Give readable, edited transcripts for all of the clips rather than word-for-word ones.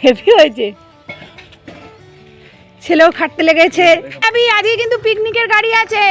Heavy হয়েছে, ছেলেও খাটতে লেগেছে। আজকে কিন্তু পিকনিকের গাড়ি আছে।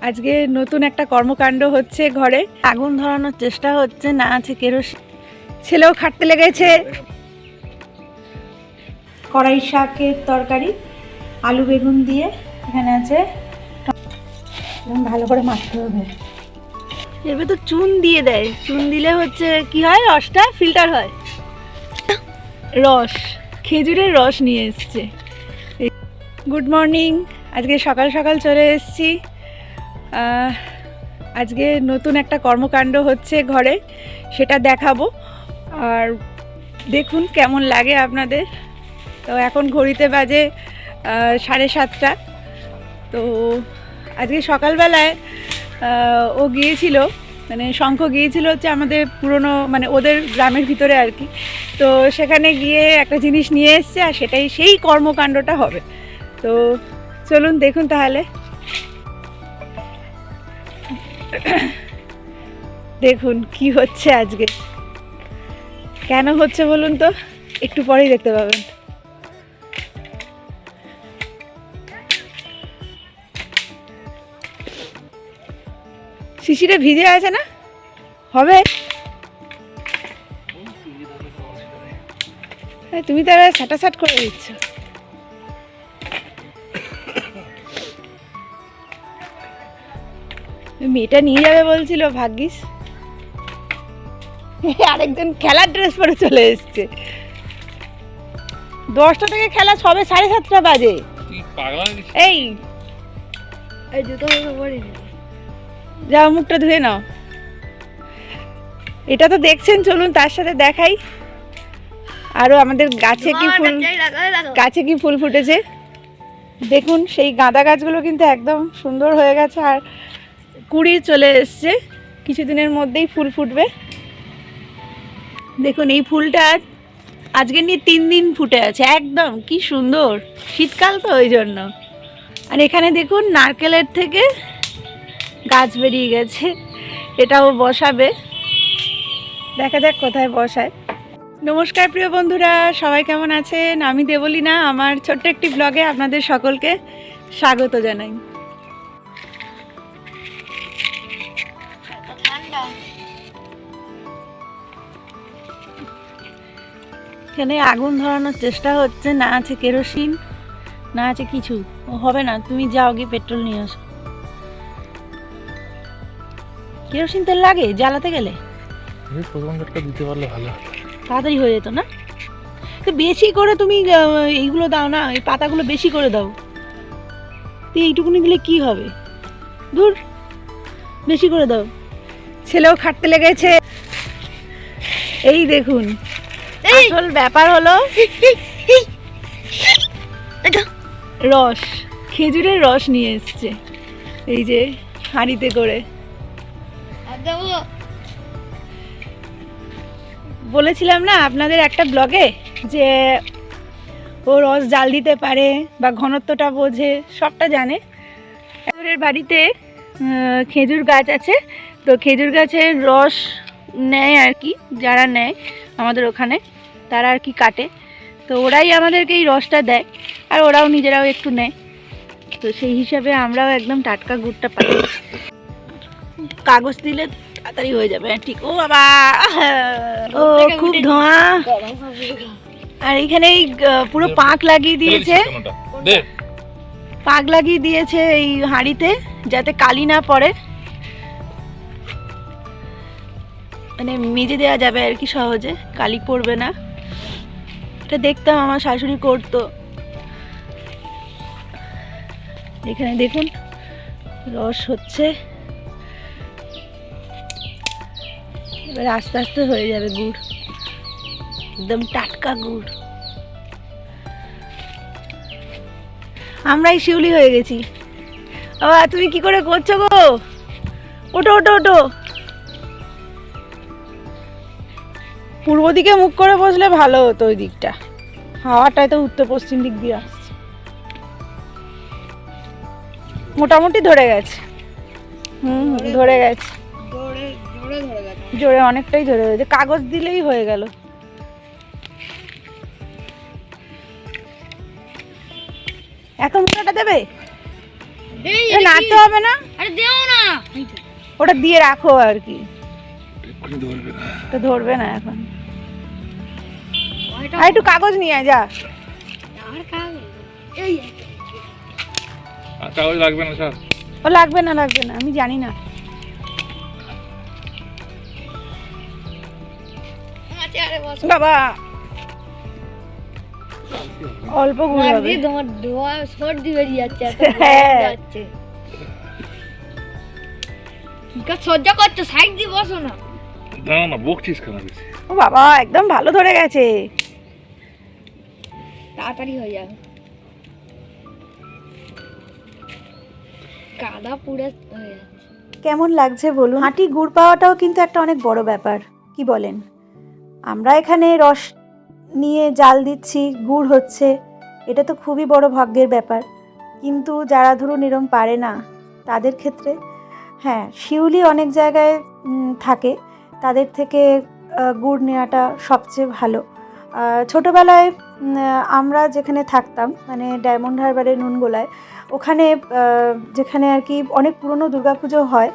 আজকে নতুন একটা কর্মকাণ্ড হচ্ছে, ঘরে আগুন ধরানোর চেষ্টা হচ্ছে, না আছে কেরোসিন, ছেলেও খাটতে লেগেছে। কড়াই শাকের তরকারি, আলু বেগুন দিয়ে, এখানে আছে ভালো করে মাখতে হবে। এবার তো চুন দিয়ে দেয়, চুন দিলে হচ্ছে কি হয়, রসটা ফিল্টার হয়। রস, খেজুরের রস নিয়ে এসছে। গুড মর্নিং, আজকে সকাল সকাল চলে এসেছি। আজকে নতুন একটা কর্মকাণ্ড হচ্ছে ঘরে, সেটা দেখাবো। আর দেখুন কেমন লাগে আপনাদের। তো এখন ঘড়িতে বাজে 7:30। তো আজকে সকালবেলায় ও গিয়েছিল, মানে শঙ্খ গিয়েছিল হচ্ছে আমাদের পুরনো, মানে ওদের গ্রামের ভিতরে আর কি। তো সেখানে গিয়ে একটা জিনিস নিয়ে এসছে, আর সেটাই সেই কর্মকাণ্ডটা হবে। তো চলুন দেখুন তাহলে। দেখুন কি হচ্ছে আজকে, কেন হচ্ছে বলুন তো, একটু পরেই দেখতে পাবেন। শিশিরে ভিজে আছে না, হবে। তুমি তো এবার ছাটাছাট করে দিচ্ছ। মেয়েটা নিয়ে যাবে বলছিল, ভাগ্যিস। আরেকজন খেলার ড্রেস পরে চলে এসছে। 10টা থেকে খেলা, সবে 7:30 বাজে। এই যাও, মুখটা ধুয়ে নাও। এটা তো দেখছেন, চলুন তার সাথে দেখাই। আরো আমাদের গাছে কি ফুল ফুটেছে দেখুন। সেই গাঁদা গাছগুলো কিন্তু একদম সুন্দর হয়ে গেছে, আর কুড়ি চলে এসছে, কিছুদিনের মধ্যেই ফুল ফুটবে। দেখুন এই ফুলটা আজকে নিয়ে 3 দিন ফুটে আছে, একদম কি সুন্দর, শীতকাল তো ওই জন্য। আর এখানে দেখুন নারকেলের থেকে গাছ বেরিয়ে গেছে, এটাও বসাবে, দেখা যাক কোথায় বসায়। নমস্কার প্রিয় বন্ধুরা, সবাই কেমন আছেন? আমি দেবলীনা, আমার ছোট্ট একটি ব্লগে আপনাদের সকলকে স্বাগত জানাই। এখানে আগুন ধরানোর চেষ্টা হচ্ছে, না আছে কেরোসিন, না আছে কিছু। হবে না, তুমি যাও গিয়ে পেট্রোল নিয়ে আসো। কেরোসিন তেল লাগে জ্বালাতে গেলে, দিতে পারলে ভালো, তাড়াতাড়ি হয়ে যেত না? তো বেশি করে তুমি এইগুলো দাও না, এই পাতাগুলো বেশি করে দাও। তো এইটুকুনি দিলে কি হবে, দূর, বেশি করে দাও। ছেলেও খাটতে লেগেছে। এই দেখুন, আসল ব্যাপার হলো রস, খেজুরের রস নিয়ে এসছে, এই যে হাঁড়িতে করে। বলেছিলাম না আপনাদের একটা ব্লগে যে ও রস জাল দিতে পারে বা ঘনত্বটা বোঝে, সবটা জানে। খেজুরের বাড়িতে খেজুর গাছ আছে, তো খেজুর গাছের রস নেয় আর কি, যারা নেয় আমাদের ওখানে তারা আর কি কাটে, তো ওরাই আমাদেরকে এই রসটা দেয়, আর ওরাও নিজেরাও একটু নেয়। তো সেই হিসাবে আমরাও একদম টাটকা গুড়টা পাই। কাগজ দিলে তাড়াতাড়ি হয়ে যাবে, ঠিক। ও বাবা, ও খুব ধোঁয়া। আর এখানে পুরো পাক লাগিয়ে দিয়েছে, পাক লাগিয়ে দিয়েছে এই হাঁড়িতে, যাতে কালি না পড়ে, মানে মেজে দেওয়া যাবে আর কি, সহজে কালি পড়বে না। এটা দেখতাম আমার শাশুড়ি করতো। এখানে দেখুন রস হচ্ছে, এবার আস্তে আস্তে হয়ে যাবে গুড়, একদম টাটকা গুড়। আমরাই শিউলি হয়ে গেছি। বাবা তুমি কি করে করছো গো? ওঠো ওঠো ওঠো। পূর্ব দিকে মুখ করে বসলে ভালো হতো, ওই দিকটা হাওয়াটাই তো উত্তর পশ্চিম দিক দিয়ে আসছে। মোটামুটি ধরে গেছে, ধরে গেছে। জোরে, অনেকটাই জোরে হয়েছে, কাগজ দিলেই হয়ে গেল। এত মোটাটা দেবে? নাড়তে হবে না? আরে দেও না, ওটা দিয়ে রাখো আর কি, ধরবে না এখন। আর একটু কাগজ নিয়ে আয়, যা। কাগজ লাগবে না স্যার? ও লাগবে না, লাগবে না, আমি জানি না। বাবা অল্প গুড় হবে। তোমার ধোয়া সর্দি বেরিয়ে যাচ্ছে, যাচ্ছে সহ্য করছো, সাইড দিয়ে বসো না। দাঁড়া না, বকছিস কেন বেশি? ও বাবা একদম ভালো ধরে গেছে, তাড়াতাড়ি হয়ে যাবে। কাদা পুড়ে হয়ে যাচ্ছে। কেমন লাগছে বলুন? হাঁটি গুড় পাওয়াটাও কিন্তু একটা অনেক বড় ব্যাপার, কি বলেন? আমরা এখানে রস নিয়ে জাল দিচ্ছি, গুড় হচ্ছে, এটা তো খুবই বড় ভাগ্যের ব্যাপার। কিন্তু যারা ধরুন এরম পারে না, তাদের ক্ষেত্রে হ্যাঁ, শিউলি অনেক জায়গায় থাকে, তাদের থেকে গুড় নেওয়াটা সবচেয়ে ভালো। ছোটোবেলায় আমরা যেখানে থাকতাম, মানে ডায়মন্ড হারবারের নুনগোলায়, ওখানে যেখানে আর কি অনেক পুরনো দুর্গাপুজো হয়,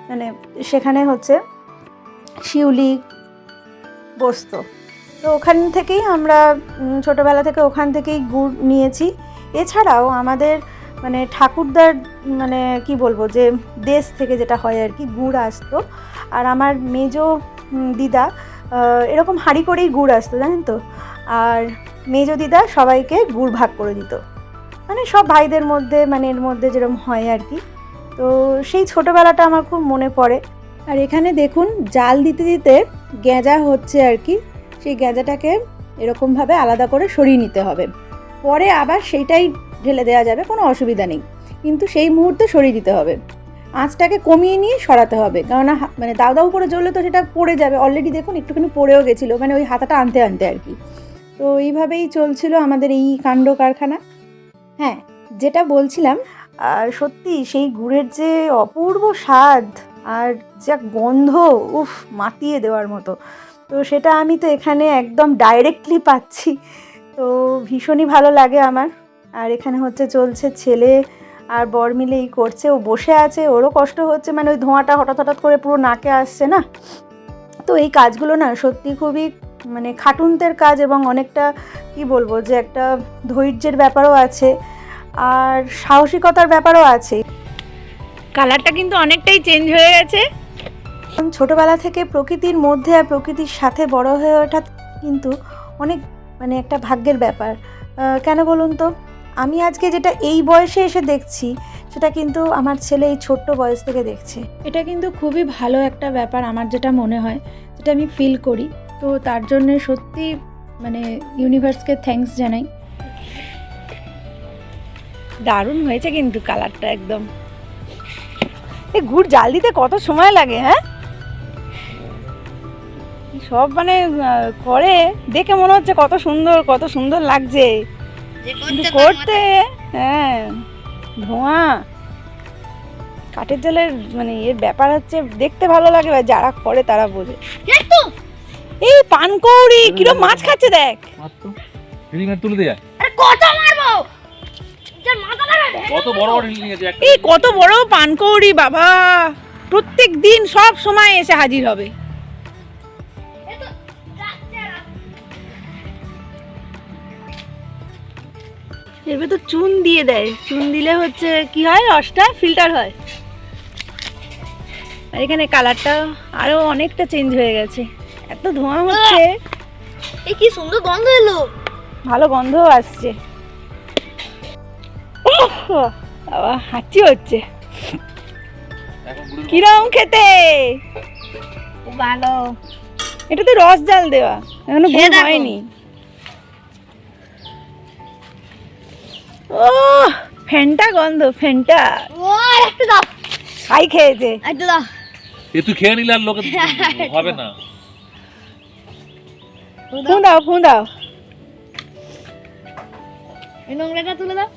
মানে সেখানে হচ্ছে শিউলি বসতো। তো ওখান থেকেই আমরা ছোটোবেলা থেকে ওখান থেকেই গুড় নিয়েছি। এছাড়াও আমাদের মানে ঠাকুরদার মানে কি বলবো, যে দেশ থেকে যেটা হয় আর কি, গুড় আসতো। আর আমার মেজো দিদা এরকম হাঁড়ি করেই গুড় আসতো, জানেন তো। আর মেজো দিদা সবাইকে গুড় ভাগ করে দিত, মানে সব ভাইদের মধ্যে, মানে এর মধ্যে যেরকম হয় আর কি। তো সেই ছোটোবেলাটা আমার খুব মনে পড়ে। আর এখানে দেখুন জাল দিতে দিতে গেঁজা হচ্ছে আর কি, সেই গেঁজাটাকে এরকমভাবে আলাদা করে সরিয়ে নিতে হবে, পরে আবার সেইটাই ঢেলে দেওয়া যাবে, কোনো অসুবিধা নেই, কিন্তু সেই মুহূর্তে সরিয়ে দিতে হবে। আঁচটাকে কমিয়ে নিয়ে সরাতে হবে, কেননা মানে দাউ দাউ করে জ্বললে তো সেটা পড়ে যাবে। অলরেডি দেখুন একটুখানি পড়েও গেছিলো, মানে ওই হাতাটা আনতে আনতে আর কি। তো এইভাবেই চলছিল আমাদের এই কাণ্ড কারখানা। হ্যাঁ, যেটা বলছিলাম, আর সত্যি সেই গুড়ের যে অপূর্ব স্বাদ আর যা গন্ধ, উফ, মাতিয়ে দেওয়ার মতো। তো সেটা আমি তো এখানে একদম ডাইরেক্টলি পাচ্ছি, তো ভীষণই ভালো লাগে আমার। আর এখানে হচ্ছে চলছে, ছেলে আর বর মিলেই করছে, ও বসে আছে, ওরও কষ্ট হচ্ছে, মানে ওই ধোঁয়াটা হঠাৎ হঠাৎ করে পুরো নাকে আসছে না। তো এই কাজগুলো না সত্যি খুবই মানে খাটুনতের কাজ, এবং অনেকটা কি বলবো, যে একটা ধৈর্যের ব্যাপারও আছে আর সাহসিকতার ব্যাপারও আছে। কালারটা কিন্তু অনেকটাই চেঞ্জ হয়ে গেছে। ছোটোবেলা থেকে প্রকৃতির মধ্যে আর প্রকৃতির সাথে বড় হয়ে ওঠা কিন্তু অনেক মানে একটা ভাগ্যের ব্যাপার। কেন বলুন তো, আমি আজকে যেটা এই বয়সে এসে দেখছি, সেটা কিন্তু আমার ছেলে এই ছোট্ট বয়স থেকে দেখছে। এটা কিন্তু খুবই ভালো একটা ব্যাপার আমার যেটা মনে হয়, যেটা আমি ফিল করি। তো তার জন্য সত্যি মানে ইউনিভার্সকে থ্যাঙ্কস জানাই। দারুণ হয়েছে কিন্তু কালারটা একদম। এই গুড় জাল দিতে কত সময় লাগে, হ্যাঁ? সব মানে করে দেখে মনে হচ্ছে কত সুন্দর, কত সুন্দর লাগছে, কিন্তু করতে হ্যাঁ ধোঁয়া, কাঠের জালের মানে এর ব্যাপার হচ্ছে, দেখতে ভালো লাগে, যারা করে তারা বোঝে। এই পানকৌড়ি কিরম মাছ খাচ্ছে দেখ, তুলে দিয়ে কত মারবো, কত বড় বড় হিল নিয়েছে। এই কত বড় পানকৌড়ি বাবা, প্রত্যেক দিন সব সময় এসে হাজির হবে। এবার তো চুন দিয়ে দেয়, চুন দিলে হচ্ছে কি হয়, রসটা ফিল্টার হয়। আর এখানে কালারটা আরো অনেকটা চেঞ্জ হয়ে গেছে, এত ধোঁয়া হচ্ছে। এই কি সুন্দর গন্ধ এলো, ভালো গন্ধ আসছে। বাবা হাঁচি হচ্ছে, কিরম খেতে? ভালো। এটা তো রস জাল দেওয়া, এখনো গুড় হয়নি। ও ফেন্টা গন্ধ, ফেন্টা। ও একটু দাও, খাই খেয়েছে, একটু দাও। এ তুই খেয়ে নিলে আর লোকে হবে না। ফু দাও, ফু দাও। এই নোংরাটা তুলে দাও।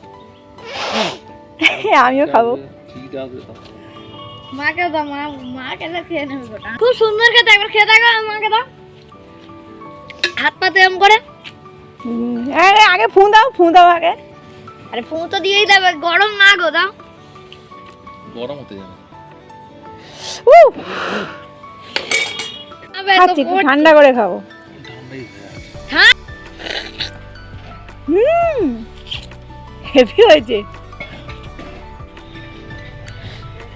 আমিও খাবো। মাকে দাও, মাকে দাও, খেয়ে নেবে গোটা। খুব সুন্দর খেতে, একবার খেয়ে দেখো, মাকে দাও। হাত পাতে এম করে। আরে আগে ফু দাও আগে। আরে ফোন তো দিয়েই দেবে, গরম না গো, দাও। গরম হতে যাবে। উহ, আবে তো খাচ্ছি, একটু ঠান্ডা করে খাবো। ঠান্ডাই হয়ে আছে। হ্যাঁ হেভি হয়েছে।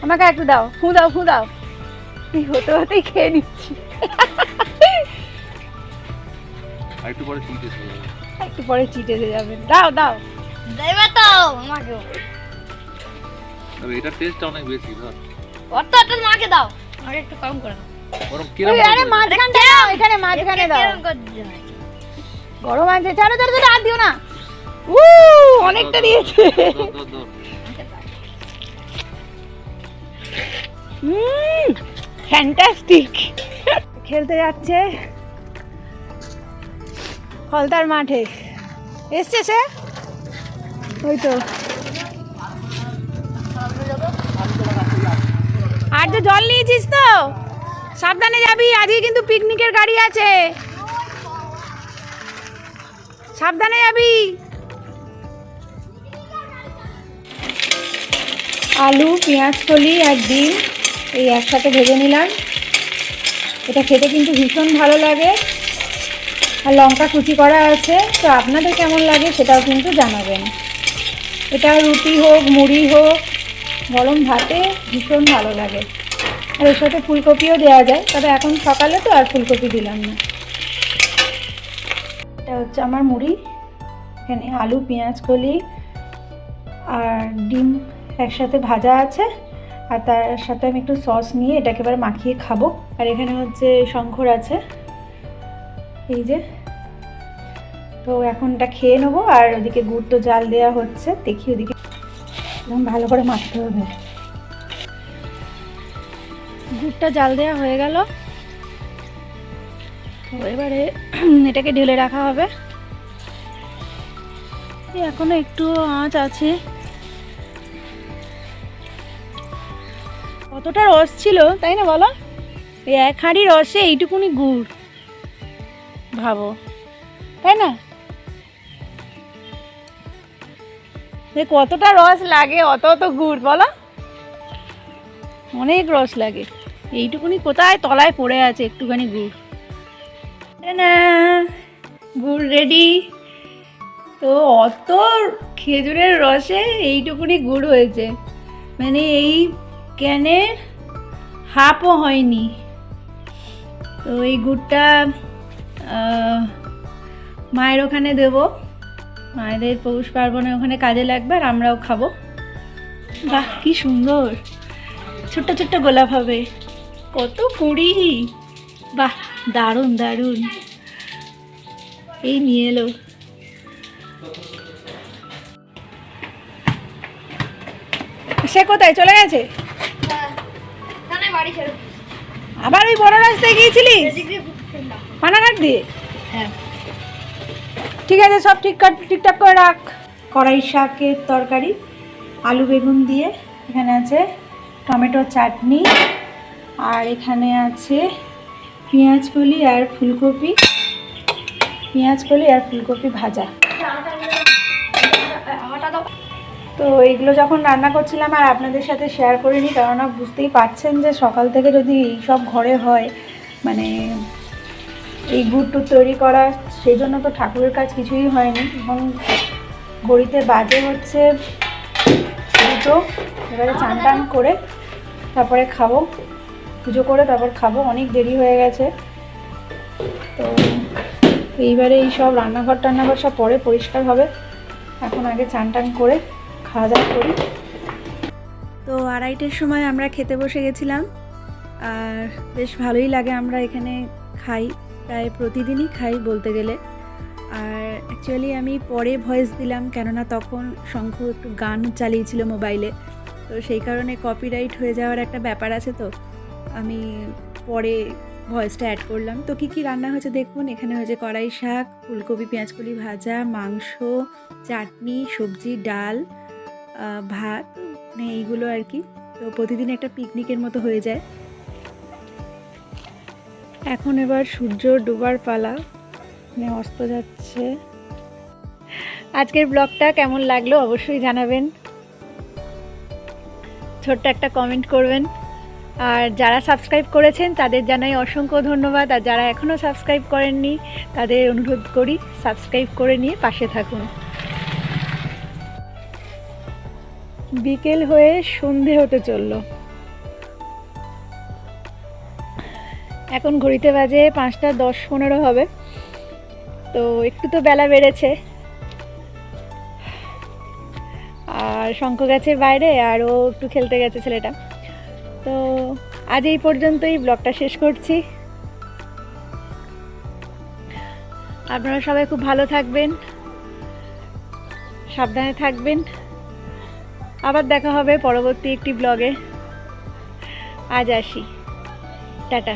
আমাকে একটু দাও, ফু দাও। এই হতেই খেয়ে নিচ্ছি। আর একটু পরে চিটে এসে যাবে। একটু পরে চিটে যাবে। দাও দেবে তো আমাকে। তবে এটার টেস্টটা অনেক বেশি ধর। অত মাকে দাও, আমাকে একটু কম করে দাও। গরম ওই, কিরম আরে মাঝখানটা দাও, এখানে মাঝখানে দাও। কেমন করে দিতে হয়? গরম আছে, ছাড়ো আর দিও না। অনেকটা দিয়েছে। ধর। ফ্যান্টাস্টিক। খেলতে যাচ্ছে হলদার মাঠে। এসছে সে, ওই তো। আর তো জল নিয়েছিস তো, সাবধানে যাবি, আজকে কিন্তু পিকনিকের গাড়ি আছে, সাবধানে যাবি। আলু, পেঁয়াজ কলি আর ডিম এই একসাথে ভেজে নিলাম। এটা খেতে কিন্তু ভীষণ ভালো লাগে, আর লঙ্কা কুচি করা আছে। তো আপনাদের কেমন লাগে সেটাও কিন্তু জানাবেন। এটা রুটি হোক, মুড়ি হোক, গরম ভাতে ভীষণ ভালো লাগে। আর এর সাথে ফুলকপিও দেওয়া যায়, তবে এখন সকালে তো আর ফুলকপি দিলাম না। এটা হচ্ছে আমার মুড়ি। এখানে আলু, পেঁয়াজ কলি আর ডিম একসাথে ভাজা আছে, আর তার সাথে আমি একটু সস নিয়ে এটাকে এবার মাখিয়ে খাবো। আর এখানে হচ্ছে শঙ্কর আছে, এই যে। তো এখন এটা খেয়ে নেবো, আর ওদিকে গুড় তো জাল দেওয়া হচ্ছে, দেখি ওদিকে ভালো করে মাখতে হবে। গুড়টা জাল দেওয়া হয়ে গেল, তো এবারে এটাকে ঢেলে রাখা হবে। এখনো একটু আঁচ আছে। কতটা রস ছিল তাই না বলো? এই এক হাঁড়ি রসে এইটুকুনি গুড়, ভাবো, তাই না? কতটা রস লাগে, অত গুড়, বলো? অনেক রস লাগে। এইটুকুনি কোথায় তলায় পড়ে আছে একটুখানি গুড়। না, গুড় রেডি। তো অত খেজুরের রসে এইটুকুনি গুড় হয়েছে, মানে এই ক্যানের হাফও হয়নি। তো এই গুড়টা মায়ের ওখানে দেবো, মায়েদের পৌষ পার্বণে ওখানে কাজে লাগবে, আর আমরাও খাবো। বাহ, কি সুন্দর ছোট্ট ছোট্ট গোলাপ হবে, কত কুড়ি। বাহ, দারুণ। এই নিয়ে এলো। সে কোথায় চলে গেছে? বাড়ি ছেড়ে আবার ওই বড় রাস্তায় গিয়েছিলিস পানাঘাট দিয়ে? হ্যাঁ। ঠিক আছে, সব ঠিকঠাক করে রাখ। কড়াই শাকের তরকারি, আলু বেগুন দিয়ে। এখানে আছে টমেটোর চাটনি, আর এখানে আছে পেঁয়াজ কলি আর ফুলকপি ভাজা। তো এইগুলো যখন রান্না করছিলাম আর আপনাদের সাথে শেয়ার করিনি, কেননা বুঝতেই পারছেন যে সকাল থেকে যদি এইসব ঘরে হয়, মানে এই গুড় টুড় তৈরি করা, সেই জন্য তো ঠাকুরের কাজ কিছুই হয়নি। এখন ঘড়িতে বাজে হচ্ছে 2টো। এবারে চান টান করে তারপরে খাবো, পুজো করে তারপর খাবো, অনেক দেরি হয়ে গেছে। তো এইবারে এই সব রান্নাঘর সব পরে পরিষ্কার হবে, এখন আগে চান টান করে খাওয়া দাওয়া করি। তো 2:30টার সময় আমরা খেতে বসে গেছিলাম, আর বেশ ভালোই লাগে। আমরা এখানে খাই, প্রায় প্রতিদিনই খাই বলতে গেলে। আর অ্যাকচুয়ালি আমি পরে ভয়েস দিলাম, কেননা তখন শঙ্খ একটু গান চালিয়েছিল মোবাইলে, তো সেই কারণে কপিরাইট হয়ে যাওয়ার একটা ব্যাপার আছে। তো আমি পরে ভয়েসটা অ্যাড করলাম। তো কী রান্না হয়েছে দেখুন। এখানে হয়েছে কড়াই শাক, ফুলকপি পেঁয়াজকলি ভাজা, মাংস, চাটনি, সবজি, ডাল, ভাত, মানে এইগুলো আর কি। তো তো প্রতিদিন একটা পিকনিকের মতো হয়ে যায়। এখন এবার সূর্য ডোবার পালা, মানে অস্ত যাচ্ছে। আজকের ব্লগটা কেমন লাগলো অবশ্যই জানাবেন, ছোট্ট একটা কমেন্ট করবেন। আর যারা সাবস্ক্রাইব করেছেন তাদের জানাই অসংখ্য ধন্যবাদ, আর যারা এখনও সাবস্ক্রাইব করেননি তাদের অনুরোধ করি সাবস্ক্রাইব করে নিয়ে পাশে থাকুন। বিকেল হয়ে সন্ধে হতে চললো, এখন ঘড়িতে বাজে 5টা 10-15 হবে। তো একটু তো বেলা বেড়েছে, আর শঙ্খ গেছে বাইরে, আর ও একটু খেলতে গেছে ছেলেটা। তো আজ এই পর্যন্তই ব্লগটা শেষ করছি। আপনারা সবাই খুব ভালো থাকবেন, সাবধানে থাকবেন। আবার দেখা হবে পরবর্তী একটি ব্লগে। আজ আসি, টাটা।